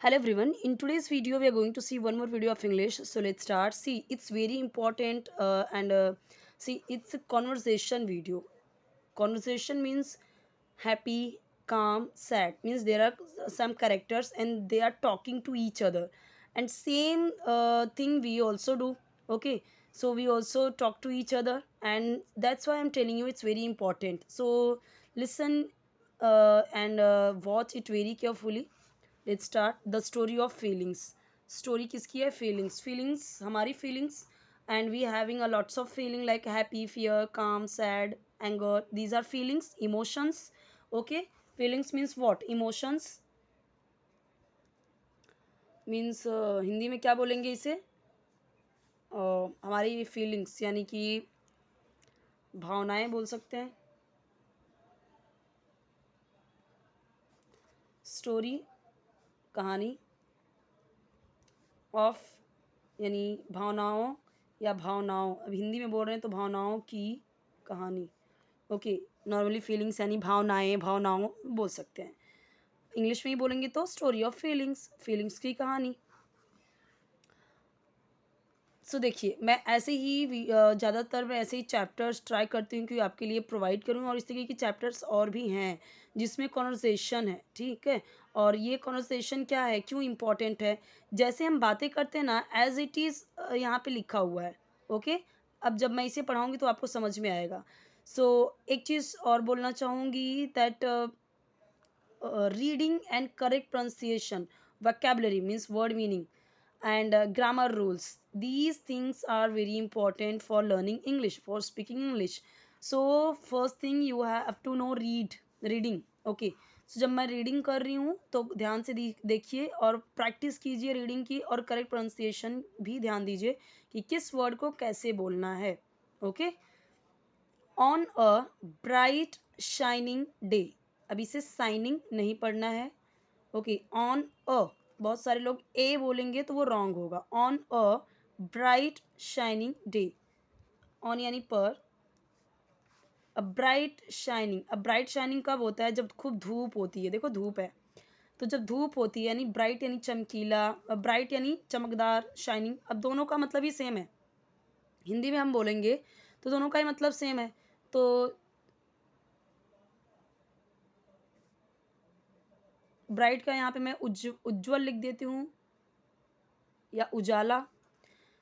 Hello everyone. In today's video, we are going to see one more video of English. So let's start. See, it's very important and see, it's a conversation video. Conversation means happy, calm, sad. Means there are some characters and they are talking to each other. And same thing we also do. Okay. So we also talk to each other, and that's why I'm telling you it's very important. So listen and watch it very carefully. Let's start the story of feelings. Story किसकी है? Feelings. Feelings हमारी feelings, and we having a lots of feeling like happy, fear, calm, sad, anger. These are feelings, emotions. Okay. Feelings means what? Emotions means Hindi में क्या बोलेंगे इसे? हमारी feelings यानी कि भावनाएं बोल सकते हैं. स्टोरी, कहानी, ऑफ यानी भावनाओं या भावनाओं. अब हिंदी में बोल रहे हैं तो भावनाओं की कहानी. ओके. नॉर्मली फीलिंग्स यानी भावनाएं, भावनाओं बोल सकते हैं. इंग्लिश में ही बोलेंगे तो स्टोरी ऑफ फीलिंग्स, फीलिंग्स की कहानी. सो देखिए, मैं ऐसे ही ज़्यादातर मैं ऐसे ही चैप्टर्स ट्राई करती हूँ कि आपके लिए प्रोवाइड करूँ, और इस तरीके की चैप्टर्स और भी हैं जिसमें कॉन्वर्सेशन है. ठीक है. और ये कॉन्वर्सेशन क्या है, क्यों इम्पोर्टेंट है? जैसे हम बातें करते हैं ना, एज इट इज़ यहाँ पे लिखा हुआ है. ओके. अब जब मैं इसे पढ़ाऊँगी तो आपको समझ में आएगा. सो एक चीज़ और बोलना चाहूँगी that reading and correct pronunciation, vocabulary means word meaning, and grammar rules. These things are very important for learning English, for speaking English. So first thing you have to know reading. Okay. so जब मैं reading कर रही हूँ तो ध्यान से देखिए और प्रैक्टिस कीजिए रीडिंग की, और करेक्ट प्रोनाउंसिएशन भी ध्यान दीजिए कि किस वर्ड को कैसे बोलना है. Okay. On a bright shining day. अब इसे साइनिंग नहीं पढ़ना है. ओके. ऑन अ, बहुत सारे लोग ए बोलेंगे तो वो रॉन्ग होगा. On a bright shining day. On यानी पर, अ ब्राइट शाइनिंग. अब ब्राइट शाइनिंग कब होता है? जब खूब धूप होती है. देखो धूप है, तो जब धूप होती है यानी ब्राइट यानी चमकीला, ब्राइट यानी चमकदार, शाइनिंग अब दोनों का मतलब ही सेम है. हिंदी में हम बोलेंगे तो दोनों का ही मतलब सेम है. तो ब्राइट का यहाँ पे मैं उज्ज्वल लिख देती हूँ या उजाला.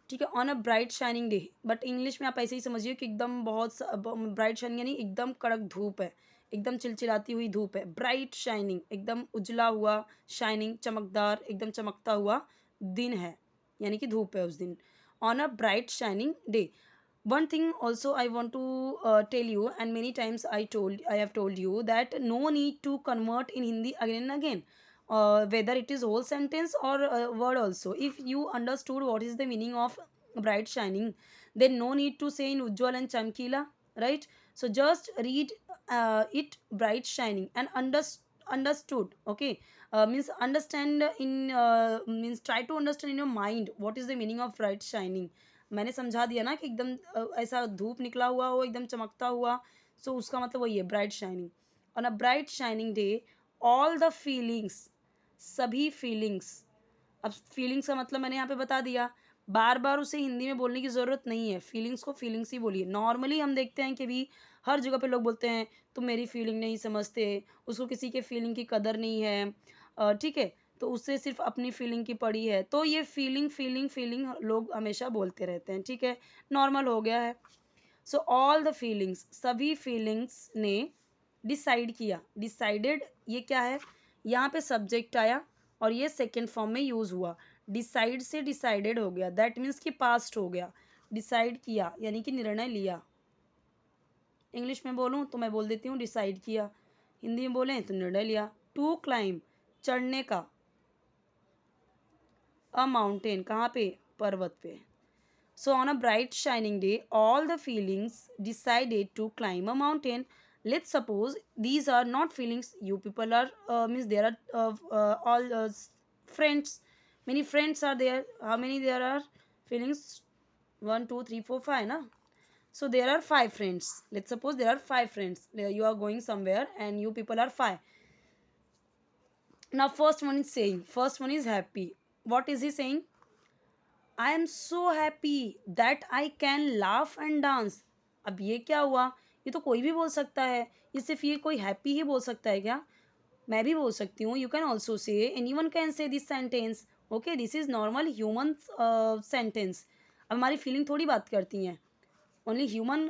ठीक है. On a bright shining day. But English में आप ऐसे ही समझिए कि एकदम बहुत ब्राइट शाइनिंग यानी एकदम कड़क धूप है, एकदम चिलचिलाती हुई धूप है. ब्राइट शाइनिंग एकदम उजला हुआ, शाइनिंग चमकदार, एकदम चमकता हुआ दिन है, यानी कि धूप है उस दिन. On a bright shining day. One thing also I want to tell you, and many times I have told you that no need to convert in Hindi again and again, whether it is whole sentence or word also. If you understood what is the meaning of bright shining, then no need to say in ujjwal and chamkila, right? So just read it bright shining and understood. Okay. Means understand in means try to understand in your mind what is the meaning of bright shining. मैंने समझा दिया ना कि एकदम ऐसा धूप निकला हुआ हो, एकदम चमकता हुआ. सो उसका मतलब वही है bright shining. On a bright shining day all the feelings, सभी फीलिंग्स. अब फीलिंग्स का मतलब मैंने यहाँ पे बता दिया. बार बार उसे हिंदी में बोलने की ज़रूरत नहीं है. फीलिंग्स को फीलिंग्स ही बोलिए. नॉर्मली हम देखते हैं कि भी हर जगह पे लोग बोलते हैं तुम मेरी फीलिंग नहीं समझते, उसको किसी के फीलिंग की कदर नहीं है. ठीक है. तो उससे सिर्फ अपनी फीलिंग की पड़ी है. तो ये फीलिंग फीलिंग फीलिंग लोग हमेशा बोलते रहते हैं. ठीक है. नॉर्मल हो गया है. सो ऑल द फीलिंग्स, सभी फीलिंग्स ने डिसाइड किया. डिसाइडेड ये क्या है? यहाँ पे सब्जेक्ट आया और ये सेकेंड फॉर्म में यूज़ हुआ. डिसाइड से डिसाइडेड हो गया. दैट मीन्स कि पास्ट हो गया. डिसाइड किया यानी कि निर्णय लिया. इंग्लिश में बोलूँ तो मैं बोल देती हूँ डिसाइड किया. हिंदी में बोलें तो निर्णय लिया. टू क्लाइम, चढ़ने का. अ माउंटेन, कहाँ पे? पर्वत पे. So on a bright shining day, all the feelings decided to climb a mountain. Let's suppose these are not feelings. You people are means there are all friends. Many friends are there. How many there are feelings? One, two, three, four, five. Na? So there are five friends. Let's suppose there are five friends. You are going somewhere and you people are five. Now first one is saying, first one is happy. What is he saying? I am so happy that I can laugh and dance. अब ये क्या हुआ? ये तो कोई भी बोल सकता है, ये सिर्फ ये कोई हैप्पी ही बोल सकता है क्या? मैं भी बोल सकती हूँ. You can also say, any one can say this sentence. Okay, this is normal human sentence. अब हमारी फीलिंग थोड़ी बात करती हैं. Only human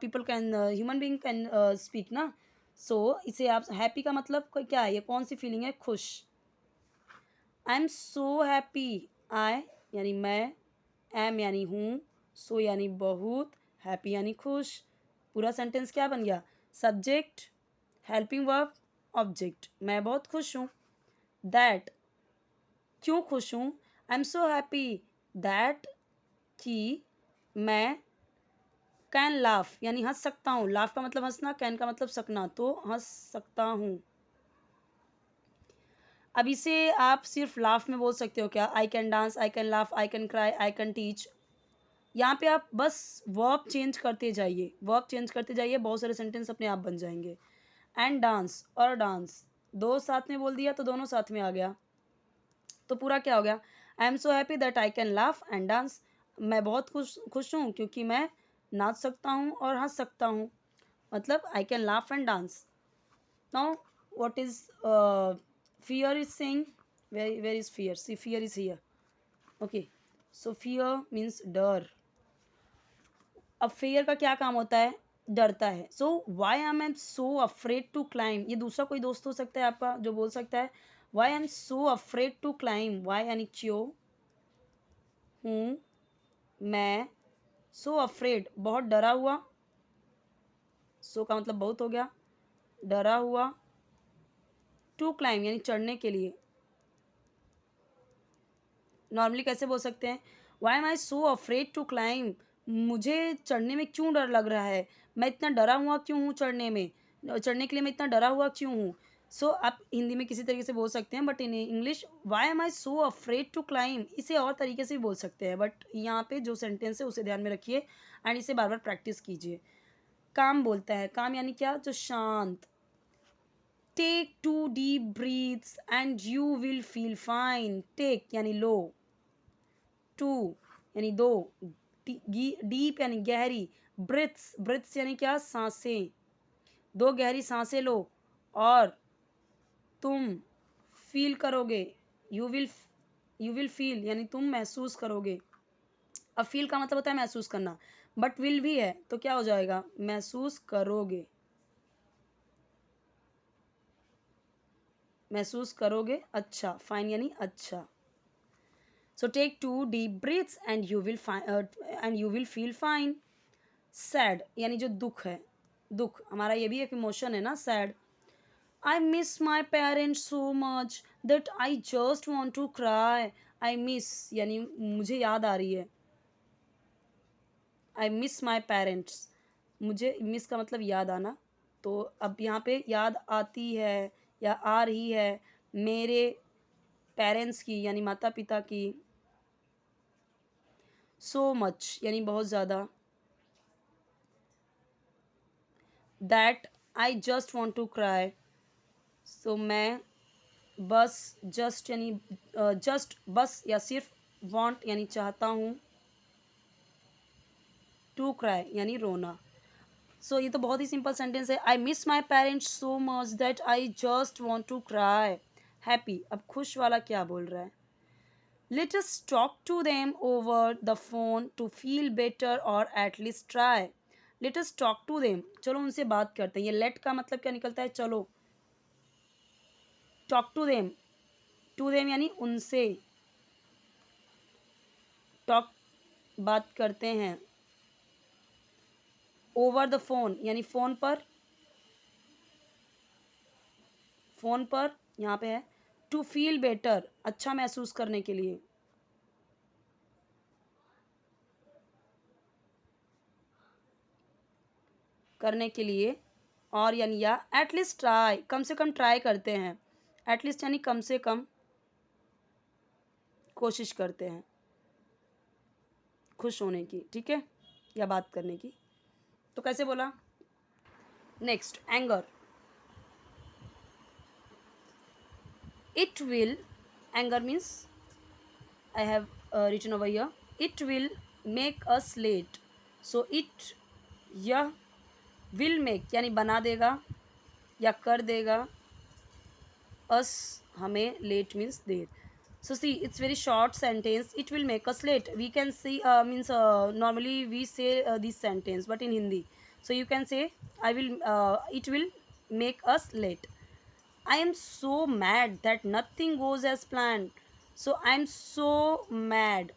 people can, human being can speak ना. सो इसे आप हैप्पी का मतलब क्या है? ये कौन सी फीलिंग है? खुश. आई एम सो हैप्पी. आई यानी मैं, एम यानी हूँ, सो यानी बहुत, हैप्पी यानी खुश. पूरा सेंटेंस क्या बन गया? Subject, helping verb, object. मैं बहुत खुश हूँ. दैट, क्यों खुश हूँ? आई एम सो हैप्पी दैट, कि मैं कैन लाफ यानी हंस सकता हूँ. लाफ का मतलब हंसना, कैन का मतलब सकना, तो हंस सकता हूँ. अब इसे आप सिर्फ लाफ में बोल सकते हो क्या? I can dance, I can laugh, I can cry, I can teach. यहाँ पे आप बस वर्ब चेंज करते जाइए, वर्ब चेंज करते जाइए, बहुत सारे सेंटेंस अपने आप बन जाएंगे. एंड डांस और डांस दो साथ में बोल दिया तो दोनों साथ में आ गया, तो पूरा क्या हो गया? आई am so happy that I can laugh and dance. मैं बहुत खुश खुश हूँ क्योंकि मैं नाच सकता हूँ और हंस सकता हूँ. मतलब I can laugh and dance. Now what is fear is saying? Where is fear? See, fear is here. Okay, so fear means डर. अब फेयर का क्या काम होता है? डरता है. So why am I so afraid to climb. ये दूसरा कोई दोस्त हो सकता है आपका जो बोल सकता है why am so afraid to climb. Why यानी क्यों, हूँ मैं, सो अफ्रेड बहुत डरा हुआ, सो का मतलब बहुत हो गया, डरा हुआ, टू क्लाइम यानी चढ़ने के लिए. नॉर्मली कैसे बोल सकते हैं? Why am I so afraid to climb. मुझे चढ़ने में क्यों डर लग रहा है? मैं इतना डरा हुआ क्यों हूँ चढ़ने में? चढ़ने के लिए मैं इतना डरा हुआ क्यों हूँ? सो आप हिंदी में किसी तरीके से बोल सकते हैं, but in English why am I so afraid to climb इसे और तरीके से भी बोल सकते हैं, बट यहाँ पे जो सेंटेंस है उसे ध्यान में रखिए एंड इसे बार बार प्रैक्टिस कीजिए. काम बोलता है. काम यानी क्या? जो शांत. Take two deep breaths and you will feel fine. Take यानी लो, टू यानी दो, डीप यानी गहरी, ब्रिथ्स, ब्रिथ्स यानी क्या? सांसें. दो गहरी सांसें लो और तुम फील करोगे. You will, you will feel यानी तुम महसूस करोगे. अब फील का मतलब होता है महसूस करना, बट विल भी है तो क्या हो जाएगा? महसूस करोगे. महसूस करोगे. अच्छा, फाइन यानी अच्छा. So take two deep breaths and you will and you will feel fine. Sad यानी जो दुख है. दुख हमारा ये भी एक इमोशन है ना, sad. I miss my parents so much that I just want to cry. I miss यानी मुझे याद आ रही है. आई मिस माई पेरेंट्स, मुझे मिस का मतलब याद आना. तो अब यहाँ पे याद आती है या आ रही है मेरे पेरेंट्स की यानी माता पिता की. सो मच यानी बहुत ज़्यादा. That I just want to cry. So मैं बस, जस्ट यानी जस्ट बस या सिर्फ, वांट यानी चाहता हूँ, टू क्राई यानी रोना. सो ये तो बहुत ही सिंपल सेंटेंस है. I miss my parents so much that I just want to cry. Happy. अब खुश वाला क्या बोल रहा है? Let us talk to them over the phone to feel better और at least try. Let us talk to them, चलो उनसे बात करते हैं. ये लेट का मतलब क्या निकलता है? चलो. टॉक टू देम यानी उनसे. टॉक बात करते हैं. ओवर द फोन यानी फ़ोन पर. फ़ोन पर यहाँ पे है. टू फील बेटर अच्छा महसूस करने के लिए. करने के लिए. और यानी या एटलीस्ट ट्राई कम से कम ट्राई करते हैं. एटलीस्ट यानी कम से कम कोशिश करते हैं खुश होने की. ठीक है, या बात करने की. तो कैसे बोला? Next, anger. It will, anger means I have written over here, it will make us late. So it, यह will make यानी बना देगा या कर देगा, us हमें, late means there. So see, it's very short sentence. It will make us late. We can see means normally we say this sentence, but in Hindi. So you can say I will. It will make us late. I am so mad that nothing goes as planned. So I'm so mad.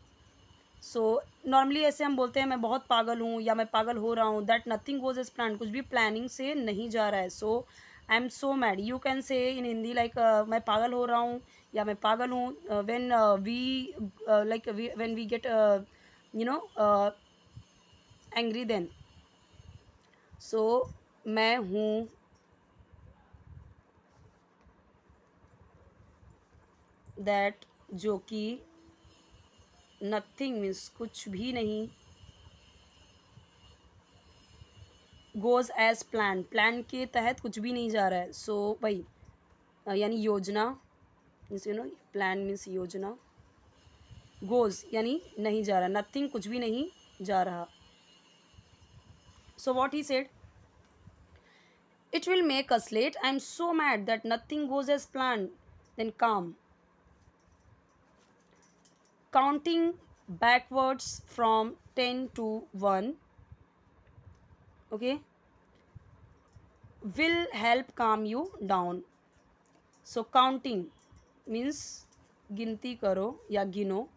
So normally ऐसे हम बोलते हैं मैं बहुत पागल हूँ या मैं पागल हो रहा हूँ, that nothing goes as plan, कुछ भी प्लानिंग से नहीं जा रहा है. So I am so mad, you can say in Hindi like मैं पागल हो रहा हूँ या मैं पागल हूँ. When we like when we get you know angry, then so मैं हूँ दैट, जो कि नथिंग मीन्स कुछ भी नहीं, गोज एज प्लान, प्लान के तहत कुछ भी नहीं जा रहा है. सो भाई यानी योजना मीन्स प्लान मीन्स योजना, गोज यानी नहीं जा रहा, नथिंग कुछ भी नहीं जा रहा. So what he said, it will make us late, I am so mad that nothing goes as plan, then calm. Counting backwards from 10 to 1, okay, will help calm you down. So counting means गिनती करो या गिनो,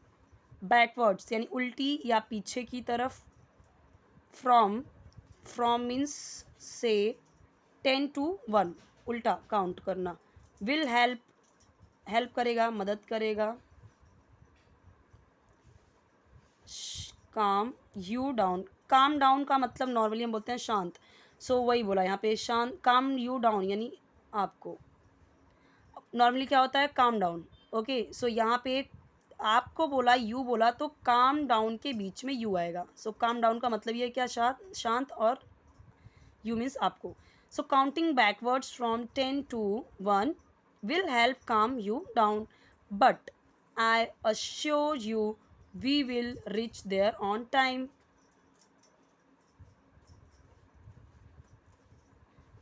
backwards यानी उल्टी या पीछे की तरफ, from means से, 10 to 1 उल्टा काउंट करना, will help करेगा, मदद करेगा, काम यू डाउन, काम डाउन का मतलब नॉर्मली हम बोलते हैं शांत. सो वही बोला यहाँ पे, शांत, काम यू डाउन यानी आपको. नॉर्मली क्या होता है, काम डाउन. ओके, सो यहाँ पे आपको बोला, यू बोला, तो काम डाउन के बीच में यू आएगा. सो काम डाउन का मतलब ये क्या, शांत, और यू मीन्स आपको. सो counting backwards from 10 to 1 will help calm you down, but I assure you we will reach there on time.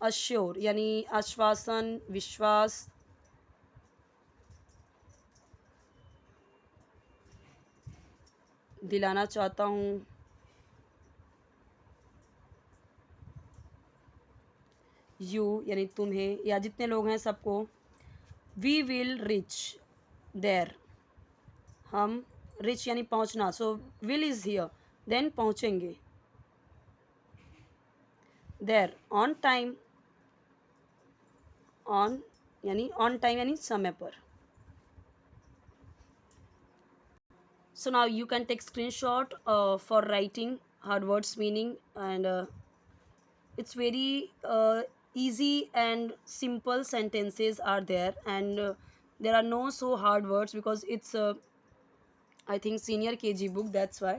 Assure यानी आश्वासन, विश्वास, दिलाना चाहता हूँ. यू यानी तुम्हें या जितने लोग हैं सबको. वी विल रिच देर, हम, रिच यानी पहुंचना, so will is here, then पहुंचेंगे. देर ऑन टाइम, ऑन यानी ऑन टाइम यानी समय पर. So now you can take screenshot for writing hard words meaning, and it's very easy and simple sentences are there, and there are no so hard words because it's I think senior KG book, that's why.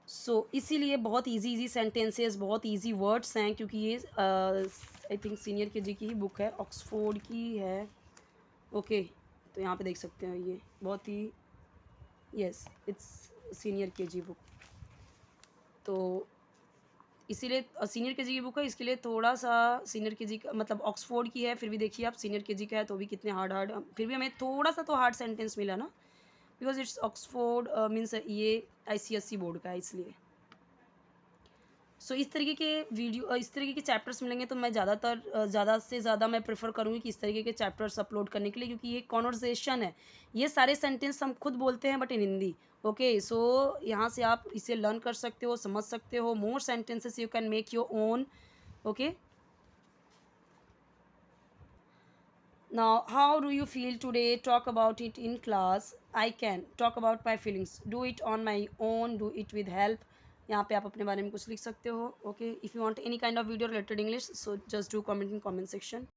सो इसीलिए बहुत easy sentences, बहुत easy words हैं, क्योंकि ये I think senior KG की ही book है, Oxford की है. ओके, तो यहाँ पे देख सकते हैं, ये बहुत ही, yes it's senior KG book. तो इसीलिए सीनियर केजी की बुक है, इसके लिए थोड़ा सा सीनियर केजी का मतलब ऑक्सफोर्ड की है, फिर भी देखिए आप सीनियर केजी का है तो भी कितने हार्ड, फिर भी हमें थोड़ा सा तो हार्ड सेंटेंस मिला ना, बिकॉज इट्स ऑक्सफोर्ड मीन्स ये ICSE बोर्ड का है, इसलिए. सो इस तरीके के वीडियो, इस तरीके के चैप्टर्स मिलेंगे तो मैं ज़्यादातर ज़्यादा से ज़्यादा मैं प्रेफर करूँगी कि इस तरीके के चैप्टर्स अपलोड करने के लिए, क्योंकि ये कॉन्वर्सेशन है. ये सारे सेंटेंस हम खुद बोलते हैं बट इन हिंदी. ओके, सो यहाँ से आप इसे लर्न कर सकते हो, समझ सकते हो. More sentences you can make your own. Okay, now how do you feel today, talk about it in class. I can talk about my feelings, do it on my own, do it with help. यहाँ पे आप अपने बारे में कुछ लिख सकते हो. Okay, if you want any kind of video related English, so just do comment in comment section.